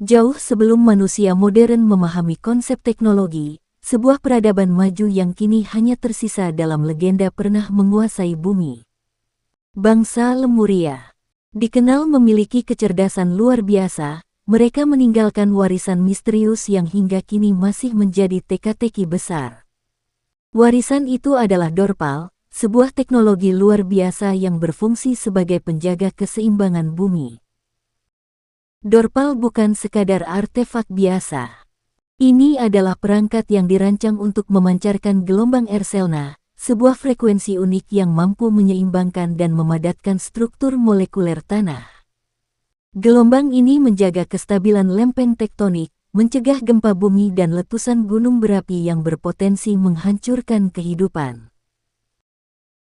Jauh sebelum manusia modern memahami konsep teknologi, sebuah peradaban maju yang kini hanya tersisa dalam legenda pernah menguasai bumi. Bangsa Lemuria dikenal memiliki kecerdasan luar biasa. Mereka meninggalkan warisan misterius yang hingga kini masih menjadi teka-teki besar. Warisan itu adalah Dorpal, sebuah teknologi luar biasa yang berfungsi sebagai penjaga keseimbangan bumi. Dorpal bukan sekadar artefak biasa. Ini adalah perangkat yang dirancang untuk memancarkan gelombang Erselna, sebuah frekuensi unik yang mampu menyeimbangkan dan memadatkan struktur molekuler tanah. Gelombang ini menjaga kestabilan lempeng tektonik, mencegah gempa bumi dan letusan gunung berapi yang berpotensi menghancurkan kehidupan.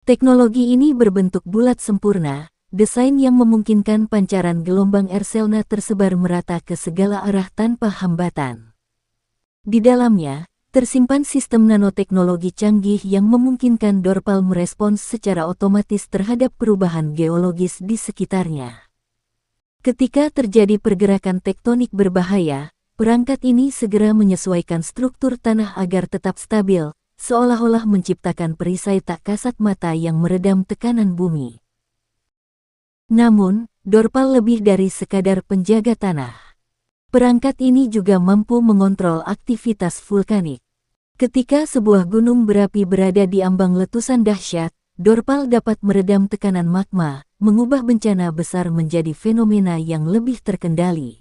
Teknologi ini berbentuk bulat sempurna, desain yang memungkinkan pancaran gelombang Erselna tersebar merata ke segala arah tanpa hambatan. Di dalamnya, tersimpan sistem nanoteknologi canggih yang memungkinkan Dorpal merespons secara otomatis terhadap perubahan geologis di sekitarnya. Ketika terjadi pergerakan tektonik berbahaya, perangkat ini segera menyesuaikan struktur tanah agar tetap stabil, seolah-olah menciptakan perisai tak kasat mata yang meredam tekanan bumi. Namun, Dorpal lebih dari sekadar penjaga tanah. Perangkat ini juga mampu mengontrol aktivitas vulkanik. Ketika sebuah gunung berapi berada di ambang letusan dahsyat, Dorpal dapat meredam tekanan magma, mengubah bencana besar menjadi fenomena yang lebih terkendali.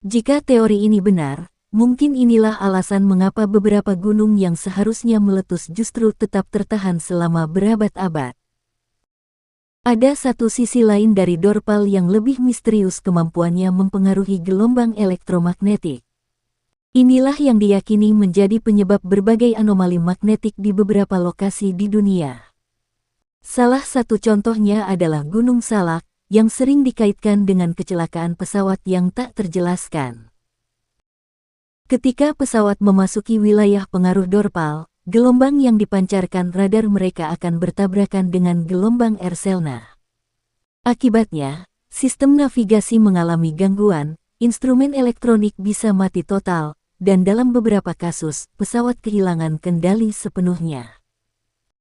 Jika teori ini benar, mungkin inilah alasan mengapa beberapa gunung yang seharusnya meletus justru tetap tertahan selama berabad-abad. Ada satu sisi lain dari Dorpal yang lebih misterius, kemampuannya mempengaruhi gelombang elektromagnetik. Inilah yang diyakini menjadi penyebab berbagai anomali magnetik di beberapa lokasi di dunia. Salah satu contohnya adalah Gunung Salak, yang sering dikaitkan dengan kecelakaan pesawat yang tak terjelaskan. Ketika pesawat memasuki wilayah pengaruh Dorpal, gelombang yang dipancarkan radar mereka akan bertabrakan dengan gelombang Erselna. Akibatnya, sistem navigasi mengalami gangguan, instrumen elektronik bisa mati total, dan dalam beberapa kasus, pesawat kehilangan kendali sepenuhnya.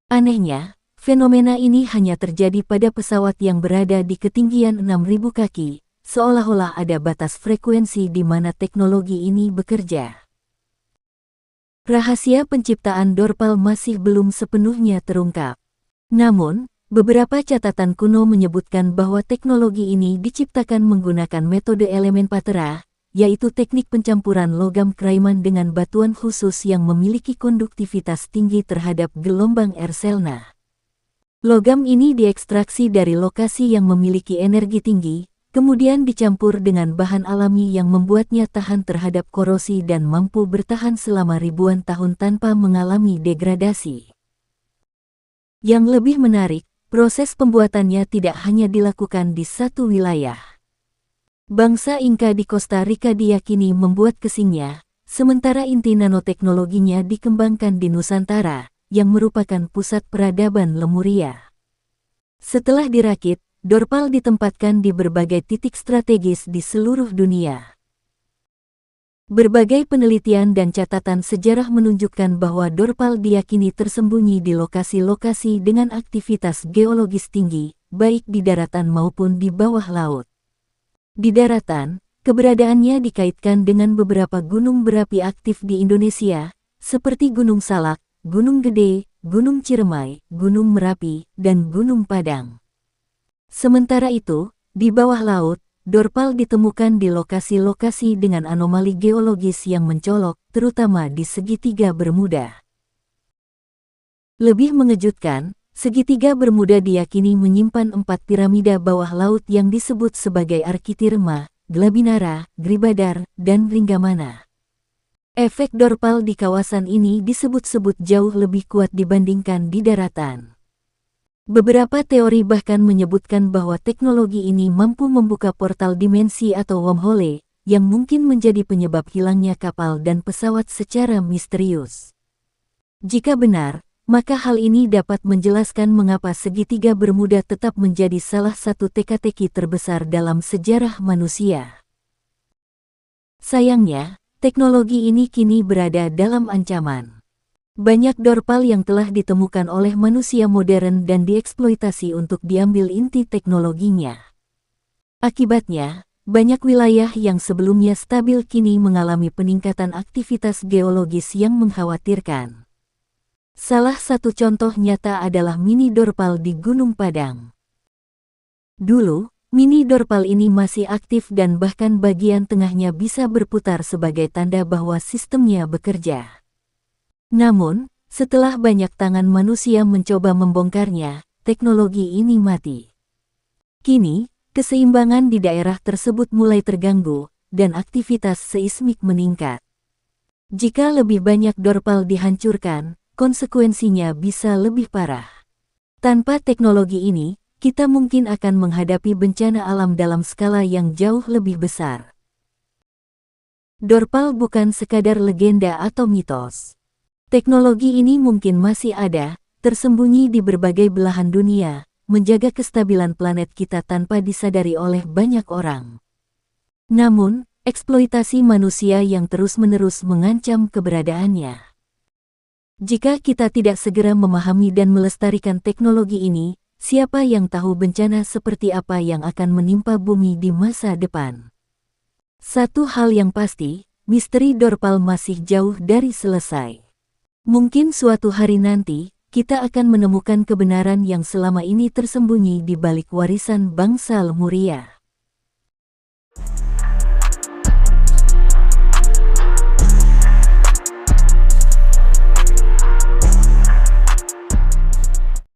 Anehnya, fenomena ini hanya terjadi pada pesawat yang berada di ketinggian 6.000 kaki, seolah-olah ada batas frekuensi di mana teknologi ini bekerja. Rahasia penciptaan Dorpal masih belum sepenuhnya terungkap. Namun, beberapa catatan kuno menyebutkan bahwa teknologi ini diciptakan menggunakan metode elemen patera, yaitu teknik pencampuran logam kraiman dengan batuan khusus yang memiliki konduktivitas tinggi terhadap gelombang Erselna. Logam ini diekstraksi dari lokasi yang memiliki energi tinggi, kemudian dicampur dengan bahan alami yang membuatnya tahan terhadap korosi dan mampu bertahan selama ribuan tahun tanpa mengalami degradasi. Yang lebih menarik, proses pembuatannya tidak hanya dilakukan di satu wilayah. Bangsa Inka di Costa Rica diyakini membuat kesingnya, sementara inti nanoteknologinya dikembangkan di Nusantara, yang merupakan pusat peradaban Lemuria. Setelah dirakit, Dorpal ditempatkan di berbagai titik strategis di seluruh dunia. Berbagai penelitian dan catatan sejarah menunjukkan bahwa Dorpal diyakini tersembunyi di lokasi-lokasi dengan aktivitas geologis tinggi, baik di daratan maupun di bawah laut. Di daratan, keberadaannya dikaitkan dengan beberapa gunung berapi aktif di Indonesia, seperti Gunung Salak, Gunung Gede, Gunung Ciremai, Gunung Merapi, dan Gunung Padang. Sementara itu, di bawah laut, Dorpal ditemukan di lokasi-lokasi dengan anomali geologis yang mencolok, terutama di segitiga Bermuda. Lebih mengejutkan, segitiga Bermuda diyakini menyimpan 4 piramida bawah laut yang disebut sebagai Arkitirma, Glabinara, Gribadar, dan Ringgamana. Efek Dorpal di kawasan ini disebut-sebut jauh lebih kuat dibandingkan di daratan. Beberapa teori bahkan menyebutkan bahwa teknologi ini mampu membuka portal dimensi atau wormhole, yang mungkin menjadi penyebab hilangnya kapal dan pesawat secara misterius. Jika benar, maka hal ini dapat menjelaskan mengapa segitiga Bermuda tetap menjadi salah satu teka-teki terbesar dalam sejarah manusia. Sayangnya, teknologi ini kini berada dalam ancaman. Banyak dorpal yang telah ditemukan oleh manusia modern dan dieksploitasi untuk diambil inti teknologinya. Akibatnya, banyak wilayah yang sebelumnya stabil kini mengalami peningkatan aktivitas geologis yang mengkhawatirkan. Salah satu contoh nyata adalah mini dorpal di Gunung Padang. Dulu, mini dorpal ini masih aktif dan bahkan bagian tengahnya bisa berputar sebagai tanda bahwa sistemnya bekerja. Namun, setelah banyak tangan manusia mencoba membongkarnya, teknologi ini mati. Kini, keseimbangan di daerah tersebut mulai terganggu, dan aktivitas seismik meningkat. Jika lebih banyak dorpal dihancurkan, konsekuensinya bisa lebih parah. Tanpa teknologi ini, kita mungkin akan menghadapi bencana alam dalam skala yang jauh lebih besar. Dorpal bukan sekadar legenda atau mitos. Teknologi ini mungkin masih ada, tersembunyi di berbagai belahan dunia, menjaga kestabilan planet kita tanpa disadari oleh banyak orang. Namun, eksploitasi manusia yang terus-menerus mengancam keberadaannya. Jika kita tidak segera memahami dan melestarikan teknologi ini, siapa yang tahu bencana seperti apa yang akan menimpa bumi di masa depan? Satu hal yang pasti, misteri dorpal masih jauh dari selesai. Mungkin suatu hari nanti, kita akan menemukan kebenaran yang selama ini tersembunyi di balik warisan bangsa Lemuria.